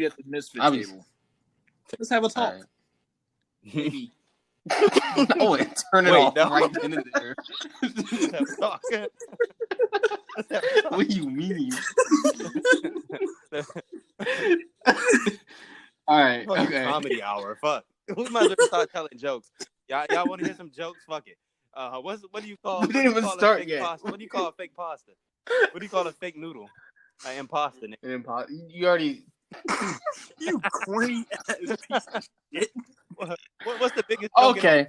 at the MisFits Table. Let's have a talk. Right. Maybe. Oh, wait, turn it off right then and there. Let's have a talk. What do you mean? All right. Okay. Comedy hour. Fuck. We might as well start telling jokes. Y'all want to hear some jokes? Fuck it. What do you call? We didn't even start yet. Pasta? What do you call a fake pasta? What do you call a fake noodle? Impasta. You already. You corny ass piece of shit. What's the biggest joke? Okay.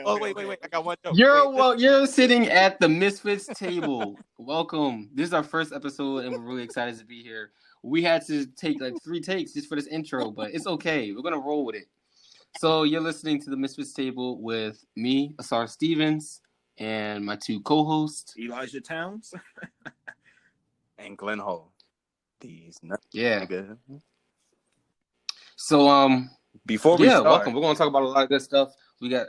Oh, wait. I got one joke. You're sitting at the MisFits table. Welcome. This is our first episode, and we're really excited to be here. We had to take like 3 takes just for this intro, but it's okay. We're gonna roll with it. So you're listening to the MisFits Table with me, Asar Stevens, and my 2 co-hosts, Elijah Towns and Glenn Hall. These nuts. Yeah. Good. So before we start, welcome. We're gonna talk about a lot of good stuff. We got.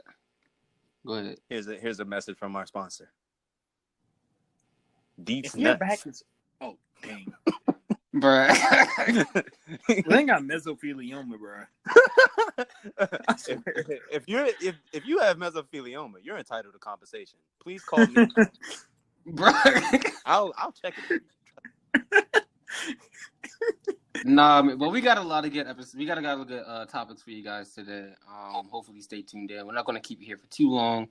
Go ahead. Here's a message from our sponsor. Deets if your nuts. back is dang. Bruh. They got mesothelioma, bruh. I swear. If you have mesothelioma, you're entitled to compensation. Please call me. Bruh. I'll check it. Nah, but we got a lot of good episodes. We got a lot of good topics for you guys today. Hopefully stay tuned in. We're not gonna keep you here for too long.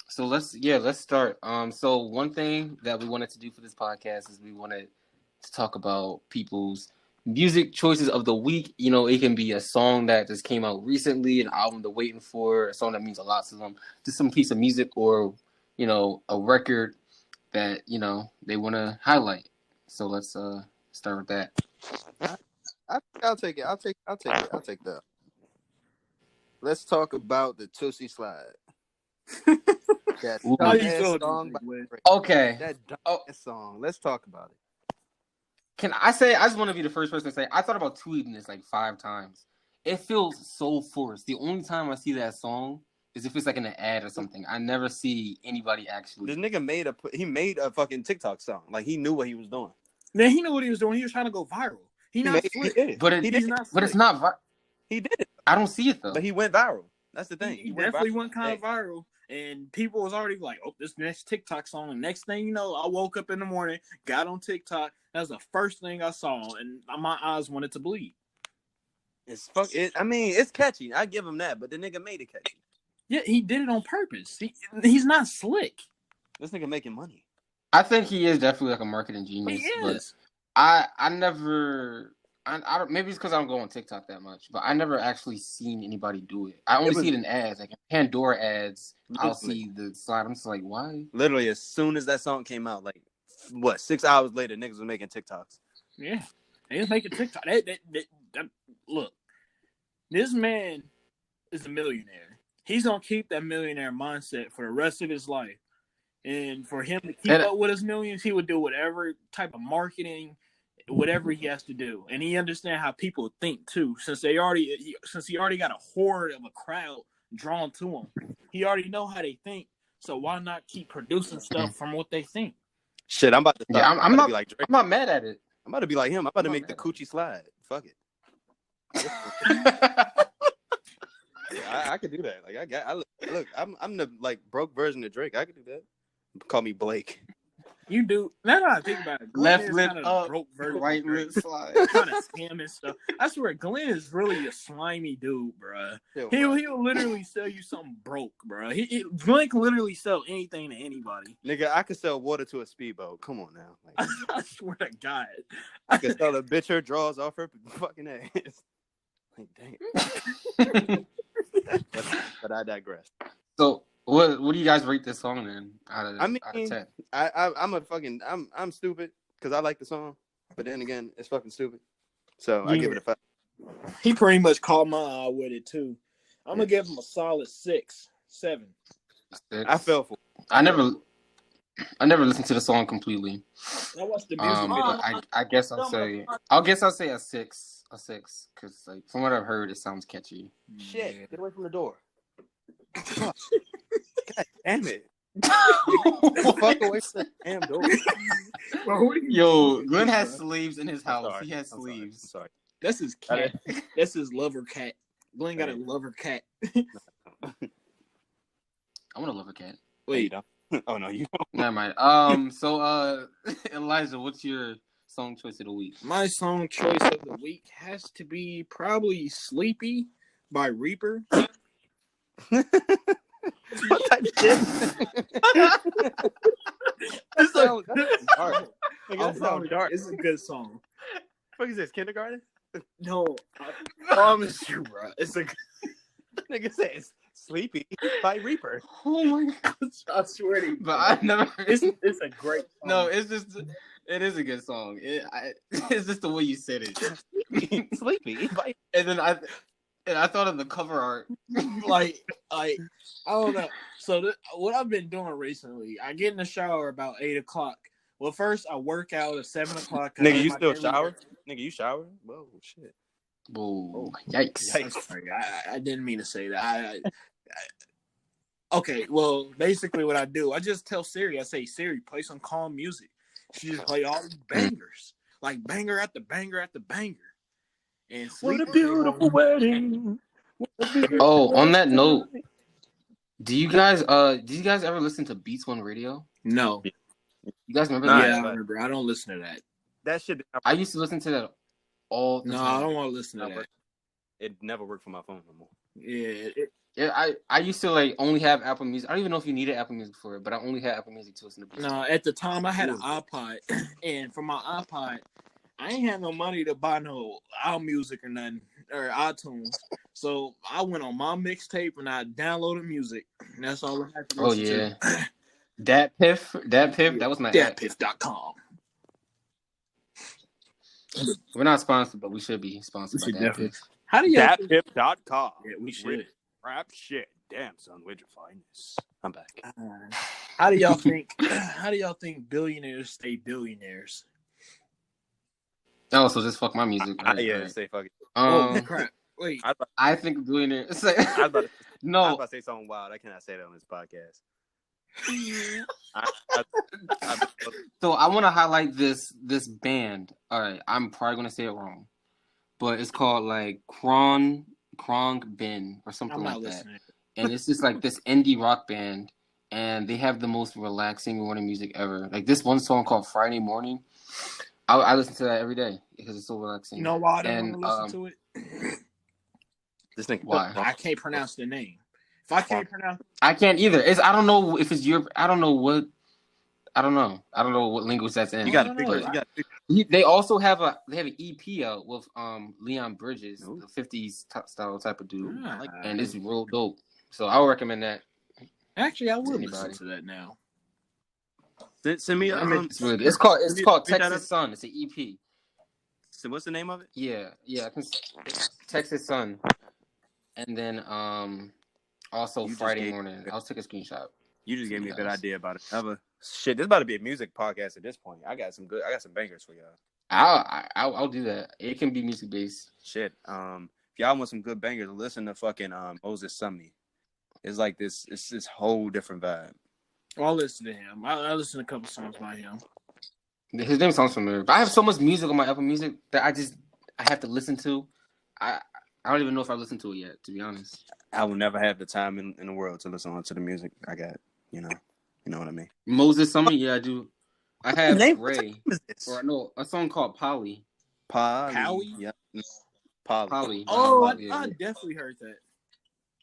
So let's start. So one thing that we wanted to do for this podcast is we wanted to talk about people's music choices of the week. You know, it can be a song that just came out recently, an album they're waiting for, a song that means a lot to them, just some piece of music or, you know, a record that, you know, they want to highlight. So let's start with that. I'll take it. I'll take that. Let's talk about the Tootsie Slide. That song. Okay. That song. Let's talk about it. Can I say, I just want to be the first person to say, I thought about tweeting this like 5 times. It feels so forced. The only time I see that song is if it's like in an ad or something. I never see anybody actually. This nigga made a fucking TikTok song. Like, he knew what he was doing. Man, he knew what he was doing. He was trying to go viral. He did it. But it's not. He did it. I don't see it though. But he went viral. That's the thing. He definitely went kind of viral. And people was already like, oh, this next TikTok song. And next thing you know, I woke up in the morning, got on TikTok. That was the first thing I saw. And my eyes wanted to bleed. It's catchy. I give him that. But the nigga made it catchy. Yeah, he did it on purpose. He's not slick. This nigga making money. I think he is definitely like a marketing genius. He is. But I never... I don't, maybe it's because I don't go on TikTok that much, but I never actually seen anybody do it. I only see it in ads, like in Pandora ads. I'll see the slide. I'm just like, why? Literally, as soon as that song came out, like 6 hours later, niggas was making TikToks. Yeah, they was making TikTok. Look, this man is a millionaire. He's gonna keep that millionaire mindset for the rest of his life, and for him to keep up with his millions, he would do whatever type of marketing. Whatever he has to do, and he understands how people think too. Since he already got a horde of a crowd drawn to him, he already know how they think. So why not keep producing stuff from what they think? Shit, I'm about to. Yeah, I'm not mad at it. I'm about to be like him. I'm about to make the coochie slide. Fuck it. I could do that. Like I'm the like broke version of Drake. I could do that. Call me Blake. You do. Now that I think about it, Glenn left lip up, broke right lip slide. Kind of scam and stuff. I swear, Glenn is really a slimy dude, bro. He'll literally sell you something broke, bro. Glenn can literally sell anything to anybody. Nigga, I could sell water to a speedboat. Come on now. Like, I swear to God. I could sell a bitch her drawers off her fucking ass. Like, damn. But I digress. So. What do you guys rate this song then? Out of 10? I'm stupid because I like the song, but then again, it's fucking stupid. So I give it a 5. He pretty much caught my eye with it too. I'm gonna give him a solid 6, 7. 6. I fell for it. I never listened to the song completely. I watched the music. But I guess I'll say a 6. A 6 because like from what I've heard, it sounds catchy. Shit, get away from the door. God damn it. Fuck away from the damn door. Bro, Yo, Glenn has sleeves in his I'm house. sorry. He has I'm sorry. sleeves. I'm sorry. That's his cat. That's his lover cat. Glenn got a lover cat. I want a lover cat. Wait. Oh no, you don't. Never mind. So Elijah, what's your song choice of the week? My song choice of the week has to be probably "Sleepy" by Reaper. What type of shit? That sounds dark. That sounds dark. It's a good song. What is this, kindergarten? No, I promise you, bro. It's a Nigga says Sleepy by Reaper. Oh my god! I swear to you. But I never. It's a great song. No, it's just. It is a good song. It's just the way you said it. Sleepy by. And then I thought of the cover art. like I don't know. So what I've been doing recently, I get in the shower about 8:00. Well, first I work out at 7:00. Nigga, you still shower? Nigga, you shower? Whoa, shit. Whoa, yikes. I'm sorry, I didn't mean to say that. Okay, well, basically what I do, I just tell Siri, I say, Siri, play some calm music. She just play all these bangers, like banger after banger after banger. And What a beautiful wedding. Oh, on that note, do you guys ever listen to Beats One Radio? No. You guys remember Nah, that? Yeah, I remember. I don't listen to that. That shit. I used to listen to that all the No, time. I don't want to listen to that. It never worked for my phone no more. Yeah, Yeah, I used to like only have Apple Music. I don't even know if you needed Apple Music for it, but I only had Apple Music to listen to Beats. no. At the time, I had an iPod, and for my iPod, I ain't had no money to buy no iMusic or nothing or iTunes. So I went on my mixtape and I downloaded music. And that's all I had to listen to. Dat Piff, that was my app. Datpiff.com. We're not sponsored, but we should be sponsored by Dat Piff. How do y'all think? Thatpip.com. Yeah, we should. Rap shit. Damn, son, where'd you find this? I'm back. How do y'all think? How do y'all think billionaires stay billionaires? Oh, so just fuck my music. Right. Say fuck it. Oh crap! Wait, I think billionaires. I was about No, to say something wild. I cannot say that on this podcast. So I want to highlight this band. All right, I'm probably gonna say it wrong, but it's called like Krong Bin or something I'm not like that. listening. And it's just like this indie rock band, and they have the most relaxing morning music ever. Like this one song called Friday Morning. I listen to that every day because it's so relaxing. You know why I don't want to listen to it? This thing. Why? I can't pronounce the name. If I can't pronounce, I can't either. I don't know if it's your. I don't know what. I don't know what language that's in. You got to No, pick no, it. They also have an EP out with Leon Bridges, Ooh. the 50s style type of dude, Ah. and it's real dope. So I would recommend that. actually, I would Anybody. listen to that now. Send me. It's really good. It's called Read that Texas up. Sun. It's an EP. So what's the name of it? Yeah. I can Texas Sun, and then also You just Friday gave- morning. I'll take a screenshot. You just gave me a good Nice. idea about it. Shit, this about to be a music podcast at this point. I got some bangers for y'all. I'll do that. It can be music based. Shit. If y'all want some good bangers, listen to fucking Moses Sumney. It's like this. It's this whole different vibe. I'll listen to him. I listen to a couple songs by him. His name sounds familiar. But I have so much music on my Apple Music that I have to listen to. I don't even know if I listened to it yet, to be honest. I will never have the time in the world to listen to the music I got. You know what I mean. Moses Summer, yeah, I do. I have What Ray, name is this? or no, a song called Polly. Polly. Yep. Polly. Polly. Oh, Yeah. I definitely heard that.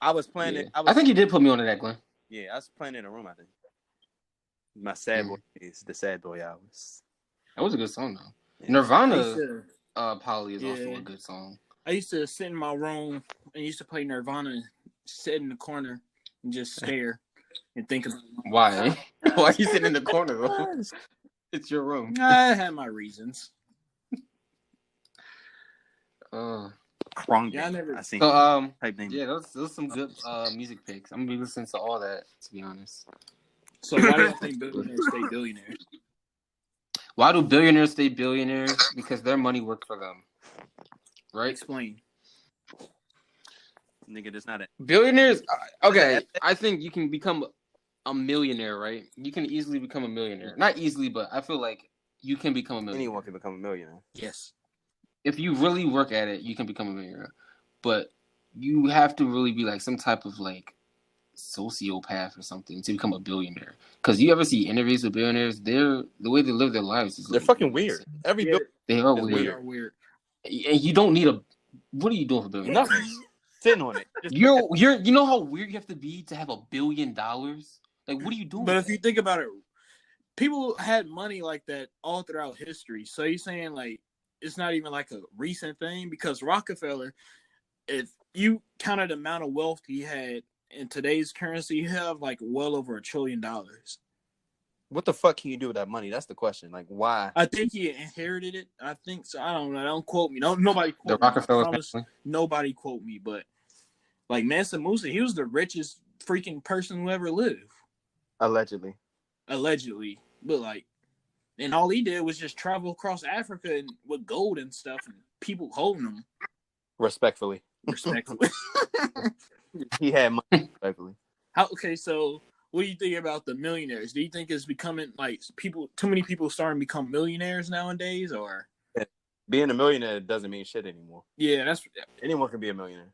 I was playing Yeah. it. I think you did put me onto that, Glenn. Yeah, I was playing it in a room. I think. My sad boy days, the sad boy hours. That was a good song, though. Yeah. I Nirvana, used to, Polly is also Yeah. a good song. I used to sit in my room and used to play Nirvana, and sit in the corner and just stare and think about. Why? Why are you sitting in the corner, though? It's your room. I had my reasons. Krong. Yeah, I never- I seen So, type name. yeah, those some good music picks. I'm gonna be listening to all that, to be honest. So why do you think billionaires stay billionaires? Why do billionaires stay billionaires? Because their money worked for them, right? Explain. Nigga, that's not it. Billionaires. Okay, I think you can become a millionaire, right? You can easily become a millionaire. Not easily, but I feel like you can become a millionaire. Anyone can become a millionaire. Yes. If you really work at it, you can become a millionaire. But you have to really be like some type of like sociopath or something to become a billionaire. Because you ever see interviews with billionaires, the way they live their lives is They're fucking weird. Every they are is weird. They are weird. And you don't need a. What are you doing for $1 billion? nothing. Sitting on it. Just You know how weird you have to be to have $1 billion? Like, what are you doing? But if you think about it, people had money like that all throughout history. So you're saying like it's not even like a recent thing? Because Rockefeller, if you counted the amount of wealth he had in today's currency, you have like well over $1 trillion. what the fuck can you do with that money? That's the question. Like, why? I think he inherited it. I think so. I don't know. Don't quote me. Nobody quote The me. Rockefeller I promise nobody quote me. But like Mansa Musa, he was the richest freaking person who ever lived. Allegedly. But like, and all he did was just travel across Africa and with gold and stuff, and people holding him Respectfully. He had money. Respectfully. Okay, so what do you think about the millionaires? Do you think it's becoming like too many people starting to become millionaires nowadays, or Being a millionaire doesn't mean shit anymore. yeah, Anyone can be a millionaire.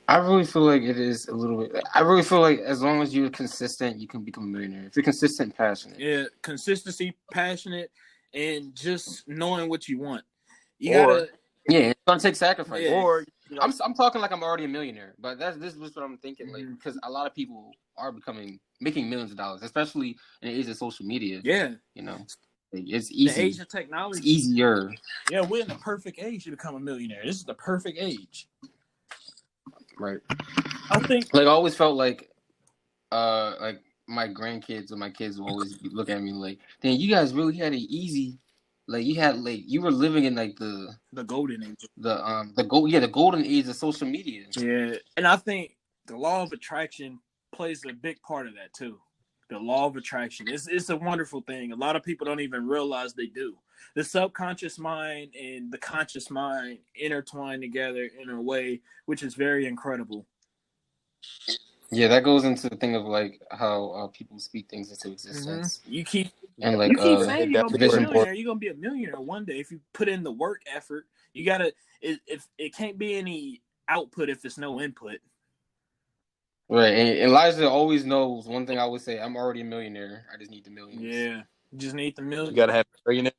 I really feel like it is a little bit. I really feel like as long as you're consistent, you can become a millionaire. If you're consistent, passionate. yeah, consistency, passionate, and just knowing what you want. You gotta. Yeah, it's gonna take sacrifice. Yeah. Or I'm talking like I'm already a millionaire, but this is what I'm thinking. Like, Mhm. because a lot of people are making millions of dollars, especially in the age of social media. Yeah, You know, it's easy. the age of technology. It's easier. Yeah, we're in the perfect age to become a millionaire. This is the perfect age. Right. I think. Like I always felt like my grandkids or my kids will always look at me like, "Damn, you guys really had it easy. Like you were living in like the golden age. the golden age of social media." Yeah, and I think the law of attraction plays a big part of that too. The law of attraction. It's a wonderful thing. A lot of people don't even realize they do. The subconscious mind and the conscious mind intertwine together in a way which is very incredible. Yeah, that goes into the thing of like how people speak things into existence. You keep And you keep saying you're gonna be a vision millionaire. board. You're gonna be a millionaire one day if you put in the work effort. You gotta. If it can't be any output if there's no input. Right, and Elijah always knows one thing I would say: I'm already a millionaire. I just need the millions. Yeah, you just need the million. you gotta have a millionaire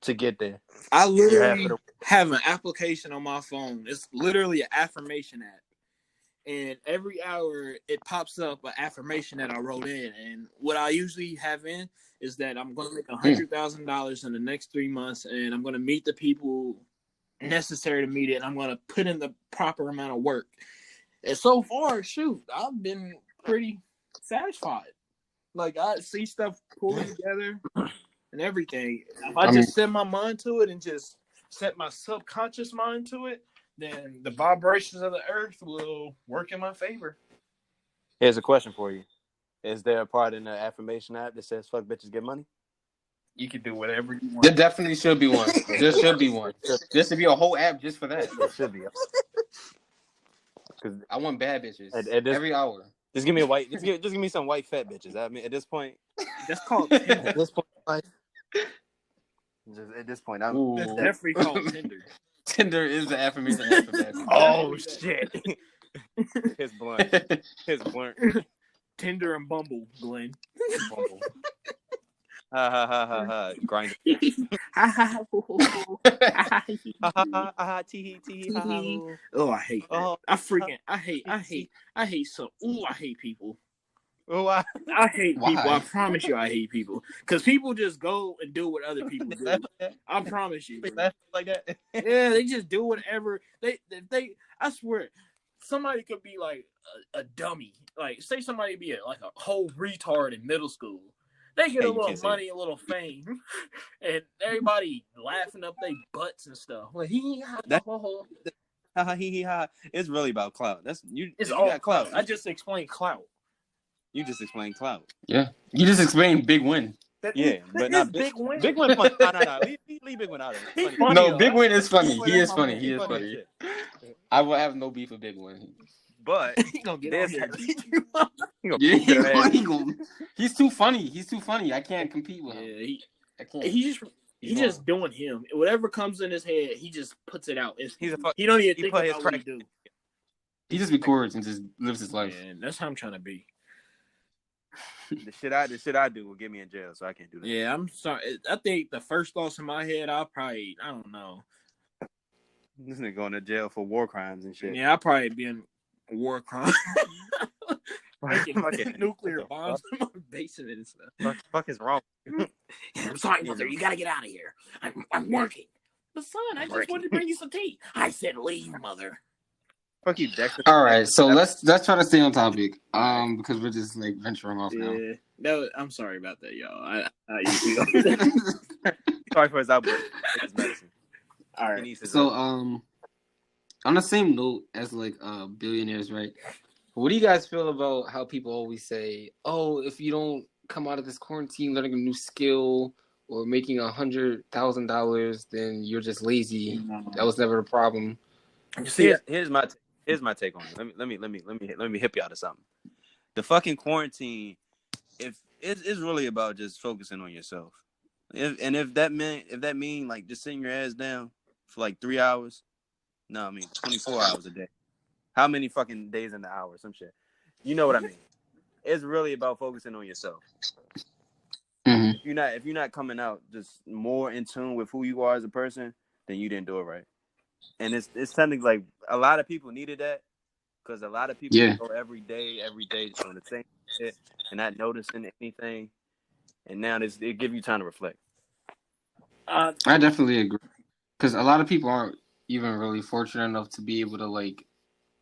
to get there. I literally have an application on my phone. It's literally an affirmation app. And every hour it pops up an affirmation that I wrote in. And what I usually have in is that I'm going to make $100,000 in the next 3 months. And I'm going to meet the people necessary to meet it. And I'm going to put in the proper amount of work. And so far, shoot, I've been pretty satisfied. Like I see stuff pulling together and everything. If I just set my mind to it and just set my subconscious mind to it, then the vibrations of the earth will work in my favor. Here's a question for you. Is there a part in the affirmation app that says fuck bitches get money? You can do whatever you want. There definitely should be one. There should be one. There should be a whole app just for that. There should be. I want bad bitches every hour. Just give me a white. Just give me some white fat bitches. I mean, at this point, that's called Tinder. At this point, at this point, that's definitely called Tinder. Tinder is the affirmation app for bad bitches. Oh shit! His blunt. Tinder and Bumble, Glenn. Bumble. Ha ha ha ha ha. Grind. Ha ha ha ha ha. Tee tee ha. Oh, I hate that. I hate so. Ooh, I hate people. Oh, I hate people. I promise you, I hate people. Because people just go and do what other people do. I promise you. Like that. Yeah, they just do whatever. They. I swear, somebody could be like a dummy. Like, say somebody be like a whole retard in middle school. They get a little money, a little fame, and everybody laughing up their butts and stuff. Like, It's really about clout. It's all got clout. I just explained clout. You just explained clout. Yeah, you just explained Big Win. But not Big Win. Big Win funny. No. Leave Big Win out of it. No, Big Win is funny. He is funny. I will have no beef with Big Win. But He gonna get there's on here. He's too funny. He's too funny. I can't compete with him. Yeah, I can't. He's just doing him. Whatever comes in his head, he just puts it out. He don't even think about what he do. He just records and just lives his life. Yeah, that's how I'm trying to be. The shit I do will get me in jail, so I can't do that. Yeah, I'm sorry. I think the first thoughts in my head, I don't know. This nigga going to jail for war crimes and shit. Yeah, I'll probably be in war crime. Making nuclear bombs in my basement and stuff. Fuck is wrong? I'm sorry, mother. You gotta get out of here. I'm working. But son, I just wanted to bring you some tea. I said leave, mother. Fuck you, Dexter. All right, so let's try to stay on topic. Because we're just like venturing off now. No, I'm sorry about that, y'all. I usually sorry for his outburst. His medicine. All right. So on the same note as like billionaires, right? What do you guys feel about how people always say, "Oh, if you don't come out of this quarantine learning a new skill or making $100,000, then you're just lazy. That was never a problem." Here's my take on it. Let me hip y'all to something. The fucking quarantine, if it's really about just focusing on yourself. If that mean like just sitting your ass down for like 3 hours, 24 hours a day. How many fucking days in the hour? Some shit. You know what I mean? It's really about focusing on yourself. Mm-hmm. If you're not coming out just more in tune with who you are as a person, then you didn't do it right. And it's something like a lot of people needed that because a lot of people go every day doing the same shit and not noticing anything. And now it give you time to reflect. I definitely agree because a lot of people aren't even really fortunate enough to be able to like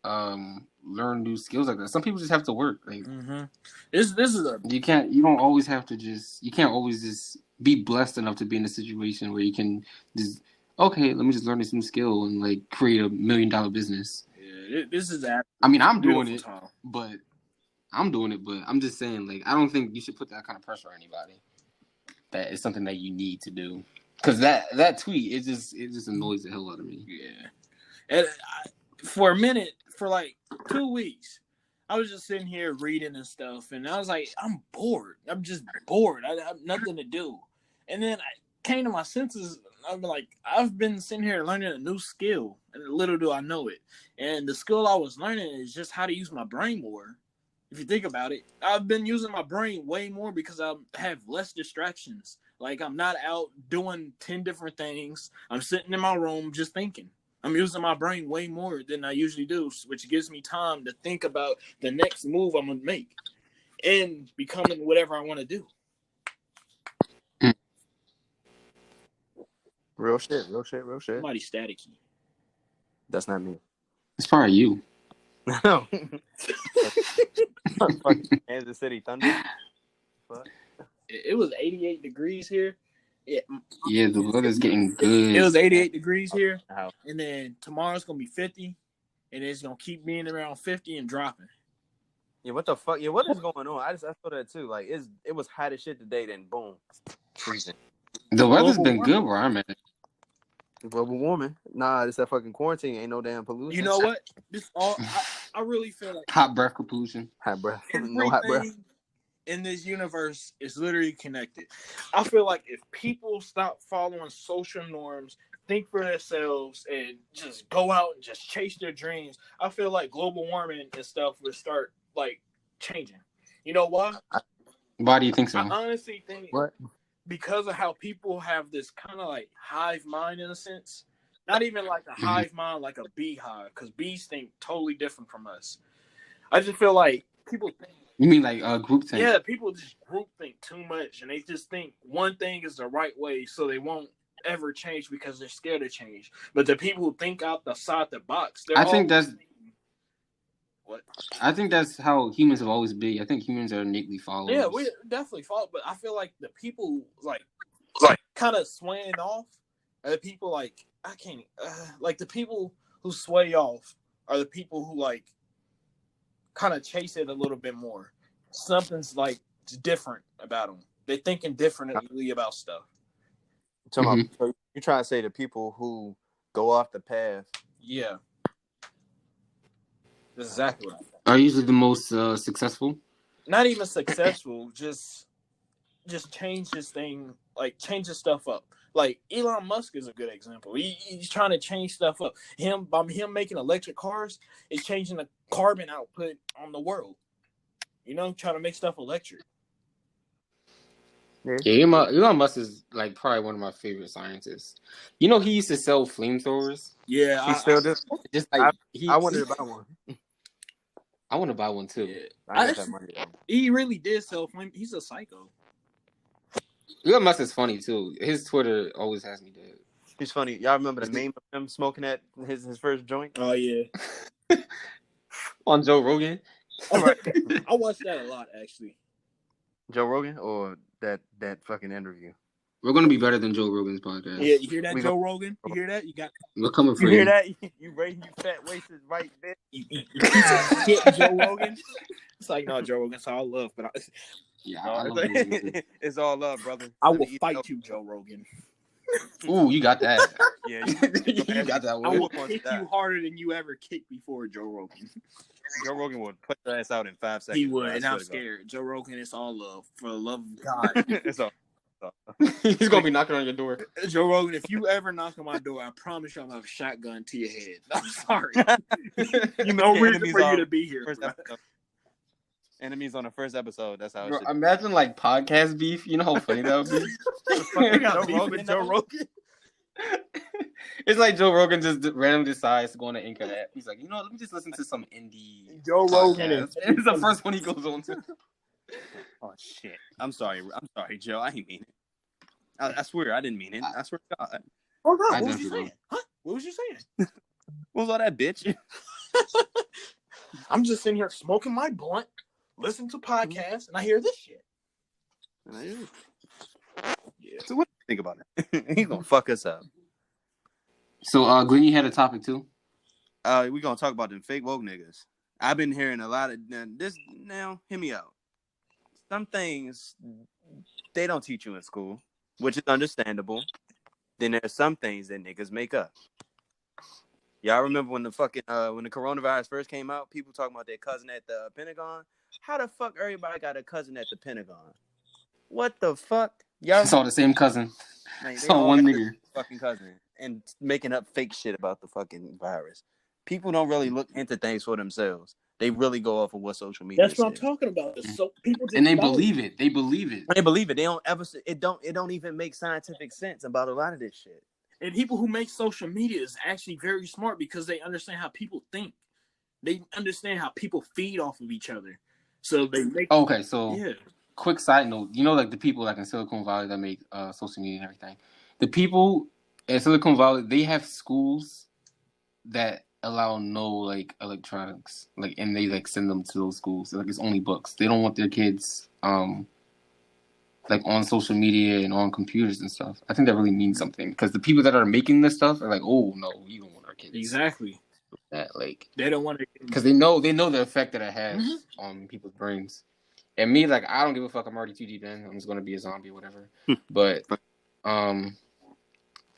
learn new skills like that. Some people just have to work. Like this is you don't always have to you can't always just be blessed enough to be in a situation where you can just let me just learn this new skill and like create $1 million business. Yeah, this is that. I mean, I'm doing it, but I'm just saying, like, I don't think you should put that kind of pressure on anybody. That is something that you need to do. Because that tweet, it just annoys the hell out of me. Yeah. And for a minute, for like 2 weeks, I was just sitting here reading and stuff, and I was like, I'm bored. I'm just bored. I have nothing to do. And then I came to my senses. I'm like, I've been sitting here learning a new skill, and little do I know it. And the skill I was learning is just how to use my brain more. If you think about it, I've been using my brain way more because I have less distractions. Like, I'm not out doing 10 different things. I'm sitting in my room just thinking. I'm using my brain way more than I usually do, which gives me time to think about the next move I'm going to make and becoming whatever I want to do. Real shit. Somebody's staticky. That's not me. It's probably you. No. Kansas City Thunder. What? It was 88 degrees here. Yeah, the weather's getting good. It was 88 degrees here. And then tomorrow's going to be 50. And it's going to keep being around 50 and dropping. Yeah, what the fuck? Yeah, what is going on? I saw that too. Like, it was hot as shit today, then boom. Freezing. The weather's been good where I'm at. Global warming. Nah, it's that fucking quarantine. Ain't no damn pollution. You know what? I really feel like hot breath pollution. Hot breath. No hot breath. In this universe is literally connected. I feel like if people stop following social norms, think for themselves, and just go out and just chase their dreams, I feel like global warming and stuff would start like changing. You know why? Why do you think so? I honestly think what? Because of how people have this kind of like hive mind in a sense. Not even like a hive mind, like a beehive, because bees think totally different from us. I just feel like people think. You mean like group think? Yeah, people just group think too much, and they just think one thing is the right way, so they won't ever change because they're scared to change. But the people who think outside the box, I think that's how humans have always been. I think humans are innately followers. Yeah, we definitely follow, but I feel like the people like kind of swaying off are the people like the people who sway off are the people who like kind of chase it a little bit more. Something's like different about them. They're thinking differently about stuff. So you're trying to say the people who go off the path? Yeah. That's exactly what I think. Are usually the most successful? Not even successful, just change his thing, like change his stuff up. Like Elon Musk is a good example. He's trying to change stuff up. By him making electric cars, it's changing the carbon output on the world. You know, trying to make stuff electric. Yeah, Elon Musk is like probably one of my favorite scientists. You know, he used to sell flamethrowers. Yeah, He still does. Just like I wanted to buy one. I want to buy one too. Yeah. I got that money. He really did sell flame. He's a psycho. Elon Musk is funny too. His Twitter always has me dead. He's funny. Y'all remember the meme of him smoking at his first joint? Oh yeah. On Joe Rogan. I watched that a lot actually. Joe Rogan or that fucking interview? We're gonna be better than Joe Rogan's podcast. Yeah, you hear that, Joe Rogan? You hear that? You got. We're coming for You you. hear that? You raising you fat wasted right bitch. You piece of shit, Joe Rogan. It's like, no, Joe Rogan, it's all love, but I love you. It's all love, brother. I will fight you, Joe Rogan. Ooh, you got that. Yeah, You got that I one. will kick you harder than you ever kicked before, Joe Rogan. Joe Rogan would put your ass out in 5 seconds. He would, bro. and I'm scared. Joe Rogan, it's all love. For the love of God. It's all. He's gonna be knocking on your door. Joe Rogan, if you ever knock on my door, I promise you I'm gonna have a shotgun to your head. I'm sorry. You know, reason for you to be here. Enemies on the first episode. That's how it Bro, should imagine like podcast beef. You know how funny that would be. Joe Rogan. It's like Joe Rogan just randomly decides to go on the Anchor app. He's like, you know, let me just listen to some indie. Joe Rogan podcast. It's the first one he goes on to. Oh shit! I'm sorry, Joe. I didn't mean it. I swear I didn't mean it. I swear to God. Oh God, what was you saying? Huh? What was you saying? What was all that, bitch? I'm just sitting here smoking my blunt, listening to podcasts, and I hear this shit. Yeah. So what do you think about it? He's gonna fuck us up. So, Glenn, you had a topic too? We're gonna talk about them fake woke niggas. I've been hearing a lot of this now. Hear me out. Some things they don't teach you in school, which is understandable. Then there's some things that niggas make up. Y'all remember when the coronavirus first came out? People talking about their cousin at the Pentagon. How the fuck everybody got a cousin at the Pentagon? What the fuck? Y'all It's all the same cousin. Man, It's all one nigga. Fucking cousin and making up fake shit about the fucking virus. People don't really look into things for themselves. They really go off of what social media. That's what I'm talking about. So people just and they believe it. They believe it. They believe it. They don't ever. It don't even make scientific sense about a lot of this shit. And people who make social media is actually very smart because they understand how people think. They understand how people feed off of each other. So they make. Okay, so yeah. Quick side note. You know, like the people like in Silicon Valley that make social media and everything. The people in Silicon Valley, they have schools that allow no like electronics, like, and they like send them to those schools. Like it's only books. They don't want their kids like on social media and on computers and stuff. I think that really means something because the people that are making this stuff are like, oh no, we don't want our kids. Exactly. That like they don't want to because they know the effect that it has on people's brains. And me, like, I don't give a fuck. I'm already too deep in. I'm just gonna be a zombie or whatever. But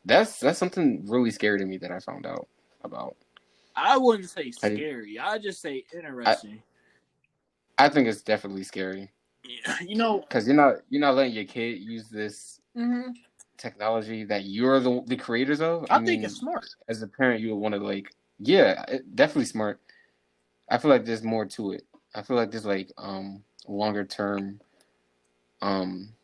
that's something really scary to me that I found out about. I wouldn't say scary. I'd just say interesting. I think it's definitely scary. Yeah, you know, because you're not letting your kid use this technology that you're the creators of. I think it's smart. As a parent, you would want to like, yeah, definitely smart. I feel like there's more to it. I feel like there's like longer term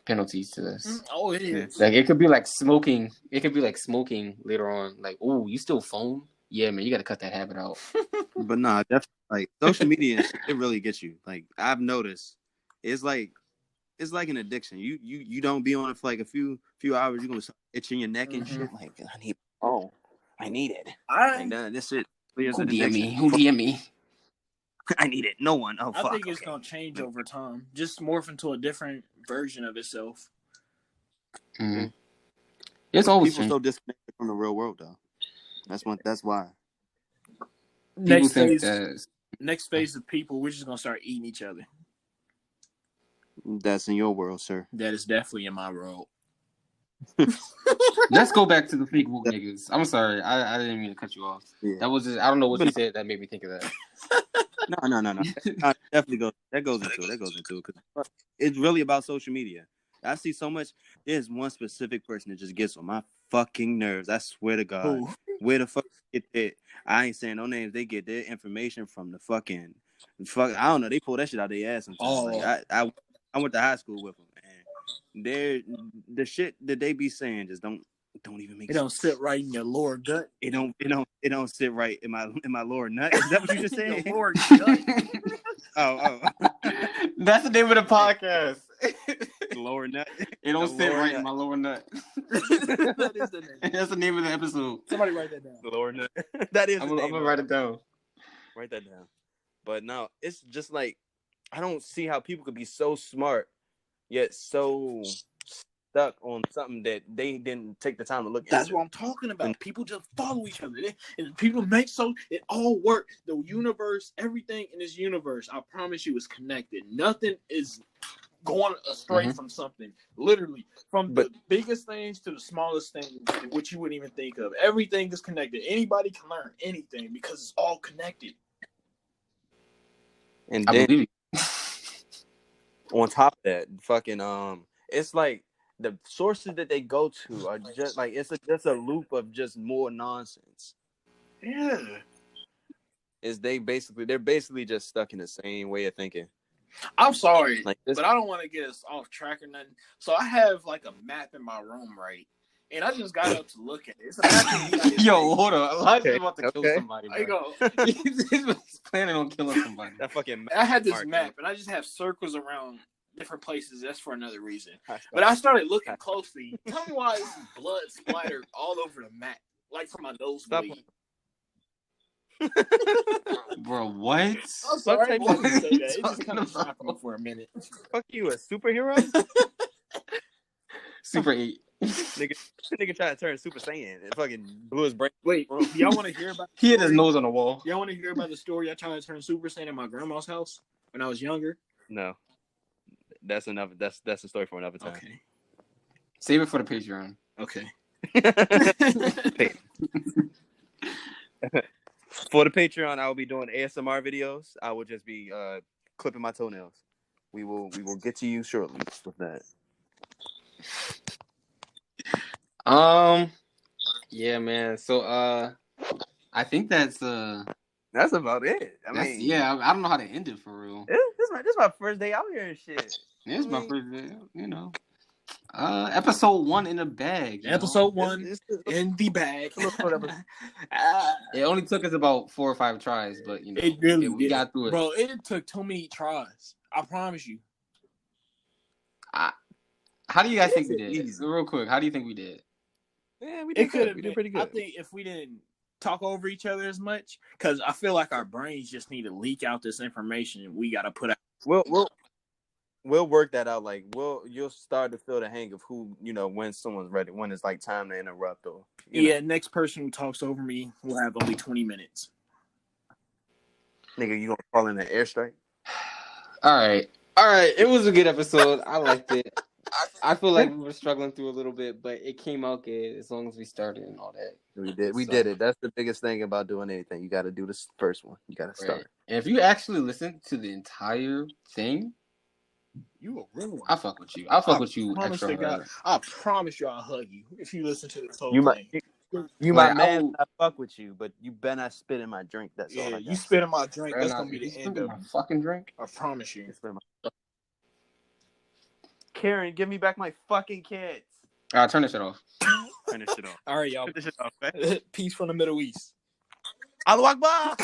penalties to this. Oh, it is. Like it could be like smoking. It could be like smoking later on. Like, oh, you still phone? Yeah, man, you got to cut that habit out. But nah, definitely like social media, it really gets you. Like I've noticed, it's like an addiction. You don't be on it for like a few hours. You're gonna start itching your neck and shit. Like I need it. This shit. Who DM me? I need it. No one. Oh, fuck. I think it's gonna change over time. Just morph into a different version of itself. Mm-hmm. It's always people so disconnected from the real world, though. That's why. Next phase of people, we're just gonna start eating each other. That's in your world, sir. That is definitely in my world. Let's go back to the fake woke niggas. I'm sorry, I didn't mean to cut you off. Yeah. That was just I don't know what you said that made me think of that. No. Definitely goes. That goes into it because it's really about social media. I see so much. There's one specific person that just gets on my fucking nerves. I swear to God. Who? Where the fuck get that? I ain't saying no names. They get their information from the fuck. I don't know. They pull that shit out of their ass sometimes. Oh. Like I went to high school with them, and the shit that they be saying just don't even make sense. It don't sit right in your lower gut. It don't sit right in my lower nut. Is that what you just said? Your lower gut. Oh. That's the name of the podcast. Lower nut. It don't sit right in my lower nut. That is the name. That's the name of the episode. Somebody write that down. The lower nut. That is. I'm gonna write it down. Write that down. But no, it's just like I don't see how people could be so smart yet so stuck on something that they didn't take the time to look at. That's what I'm talking about. People just follow each other. And people make so it all work. The universe, everything in this universe, I promise you, is connected. Nothing is going astray from something. Literally, from the biggest things to the smallest things, which you wouldn't even think of. Everything is connected. Anybody can learn anything because it's all connected. And then on top of that, fucking it's like the sources that they go to are just like it's just a loop of just more nonsense. Yeah. They're basically just stuck in the same way of thinking. I'm sorry, like but I don't want to get us off track or nothing. So I have like a map in my room, right? And I just got up to look at it. It's a map. Yo, hold on. Elijah's about to kill somebody. There you go. He's planning on killing somebody. That fucking I had this map, and I just have circles around different places. That's for another reason. But I started looking closely. Tell me why this blood splattered all over the map, like from my nosebleed. Bro, what? I'm sorry, I didn't say that. It just kind of shocked me for a minute. Fuck you, a superhero? Super 8. Nigga tried to turn Super Saiyan and fucking blew his brain. Wait, y'all want to hear about? He had his nose on the wall. Y'all want to hear about the story I tried to turn Super Saiyan at my grandma's house when I was younger? No, that's enough. That's a story for another time. Okay, save it for the Patreon. Okay. For the Patreon, I will be doing ASMR videos. I will just be clipping my toenails. We will get to you shortly with that. Yeah, man. So I think that's about it. I mean, I don't know how to end it for real. This my first day out here and shit. Yeah, it's my first day, you know. Episode 1 in the bag. Episode 1 in the bag. It only took us about 4 or 5 tries, but you know, it really we got through it. Bro, it took too many tries. I promise you. How do you guys think we did? Real quick, how do you think we did? Yeah, we did good. We did pretty good. I think if we didn't talk over each other as much, because I feel like our brains just need to leak out this information we got to put out. We'll work that out. Like you'll start to feel the hang of who, you know, when someone's ready, when it's like time to interrupt or next person who talks over me will have only 20 minutes. Nigga, you gonna call in an airstrike? All right. It was a good episode. I liked it. I feel like we were struggling through a little bit, but it came out good as long as we started and all that. We did it. That's the biggest thing about doing anything. You got to do this first one. You got to start. Right. And if you actually listen to the entire thing, you a real one. I fuck with you. I fuck with you. I promise you, I'll hug you if you listen to this whole thing. You my man, I fuck with you, but you better not spit in my drink. That's all. You spit in my drink. That's gonna be the end of my fucking drink. I promise you. Karen, give me back my fucking kids. All right, turn this shit off. Turn this shit off. All right, y'all. Turn this shit off, man. Peace from the Middle East. Allahu Akbar.